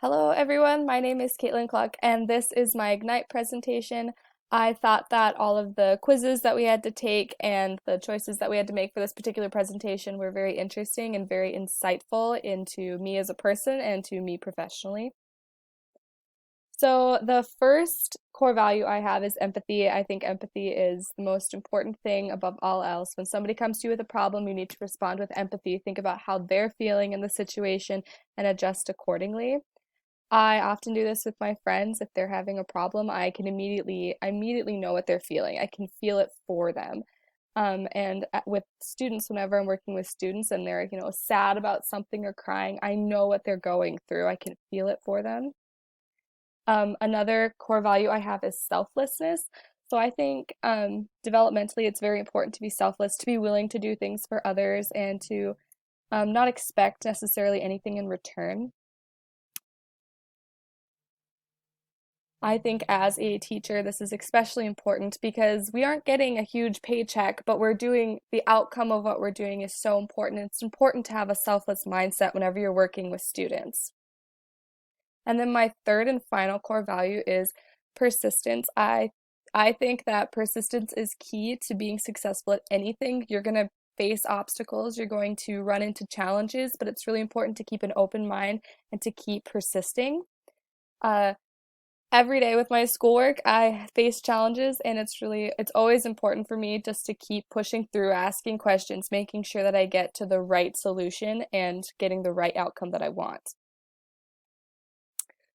Hello everyone, my name is Caitlin Cluck and this is my Ignite presentation. I thought that all of the quizzes that we had to take and the choices that we had to make for this particular presentation were very interesting and very insightful into me as a person and to me professionally. So the first core value I have is empathy. I think empathy is the most important thing above all else. When somebody comes to you with a problem, you need to respond with empathy. Think about how they're feeling in the situation and adjust accordingly. I often do this with my friends. If they're having a problem, I immediately know what they're feeling. I can feel it for them. With students, whenever I'm working with students and they're, sad about something or crying, I know what they're going through. I can feel it for them. Another core value I have is selflessness. So I think developmentally, it's very important to be selfless, to be willing to do things for others, and to not expect necessarily anything in return. I think as a teacher, this is especially important because we aren't getting a huge paycheck, but the outcome of what we're doing is so important. It's important to have a selfless mindset whenever you're working with students. And then my third and final core value is persistence. I think that persistence is key to being successful at anything. You're going to face obstacles, you're going to run into challenges, but it's really important to keep an open mind and to keep persisting. Uh, every day with my schoolwork, I face challenges, and it's always important for me just to keep pushing through, asking questions, making sure that I get to the right solution and getting the right outcome that I want.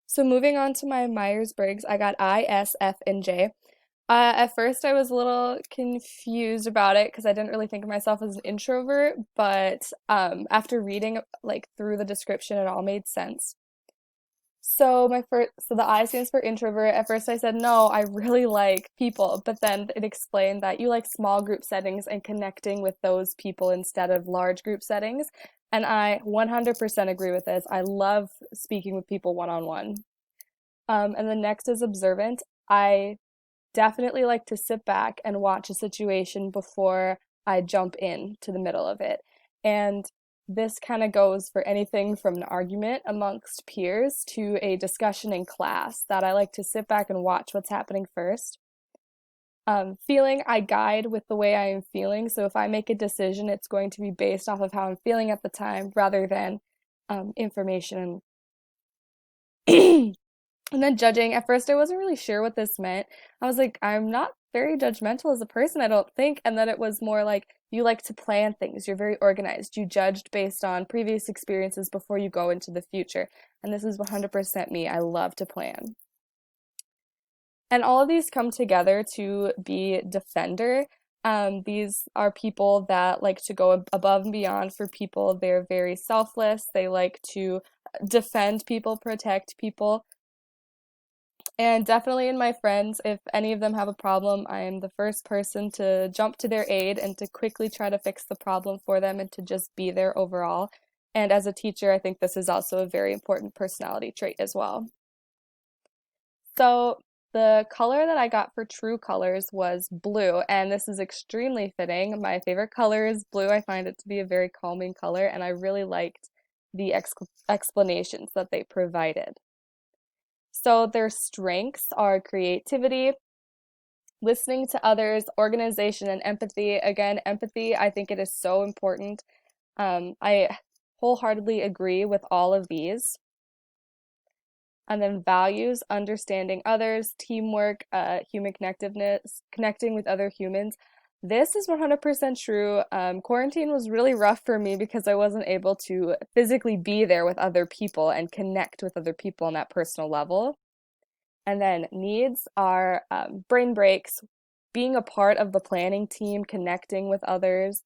So moving on to my Myers-Briggs, I got I, S, F, and J. At first, I was a little confused about it because I didn't really think of myself as an introvert, but after reading through the description, it all made sense. So the I stands for introvert. At first I said, no, I really like people, but then it explained that you like small group settings and connecting with those people instead of large group settings. And I 100% agree with this. I love speaking with people one-on-one. And the next is observant. I definitely like to sit back and watch a situation before I jump in to the middle of it. And this kind of goes for anything from an argument amongst peers to a discussion in class, that I like to sit back and watch what's happening first. Feeling, I guide with the way I am feeling. So if I make a decision, it's going to be based off of how I'm feeling at the time rather than information. And then judging, at first I wasn't really sure what this meant. I was like, I'm not very judgmental as a person, I don't think. And then it was more like, you like to plan things, you're very organized, you judged based on previous experiences before you go into the future. And this is 100% me. I love to plan. And all of these come together to be defender. These are people that like to go above and beyond for people. They're very selfless. They like to defend people, protect people. And definitely in my friends, if any of them have a problem, I am the first person to jump to their aid and to quickly try to fix the problem for them and to just be there overall. And as a teacher, I think this is also a very important personality trait as well. So the color that I got for True Colors was blue, and this is extremely fitting. My favorite color is blue. I find it to be a very calming color, and I really liked the explanations that they provided. So their strengths are creativity, listening to others, organization, and empathy. Again, empathy, I think it is so important. I wholeheartedly agree with all of these. And then values, understanding others, teamwork, human connectiveness, connecting with other humans. This is 100% true. Quarantine was really rough for me because I wasn't able to physically be there with other people and connect with other people on that personal level. And then needs are brain breaks, being a part of the planning team, connecting with others,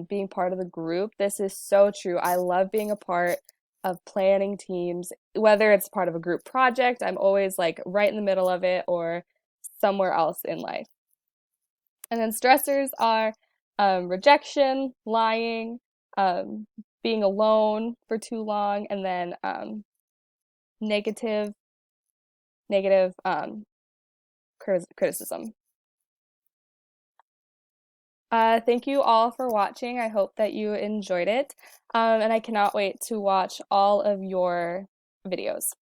being part of the group. This is so true. I love being a part of planning teams, whether it's part of a group project, I'm always like right in the middle of it, or somewhere else in life. And then stressors are rejection, lying, um, being alone for too long, and then negative negative criticism. Thank you all for watching. I hope that you enjoyed it. And I cannot wait to watch all of your videos.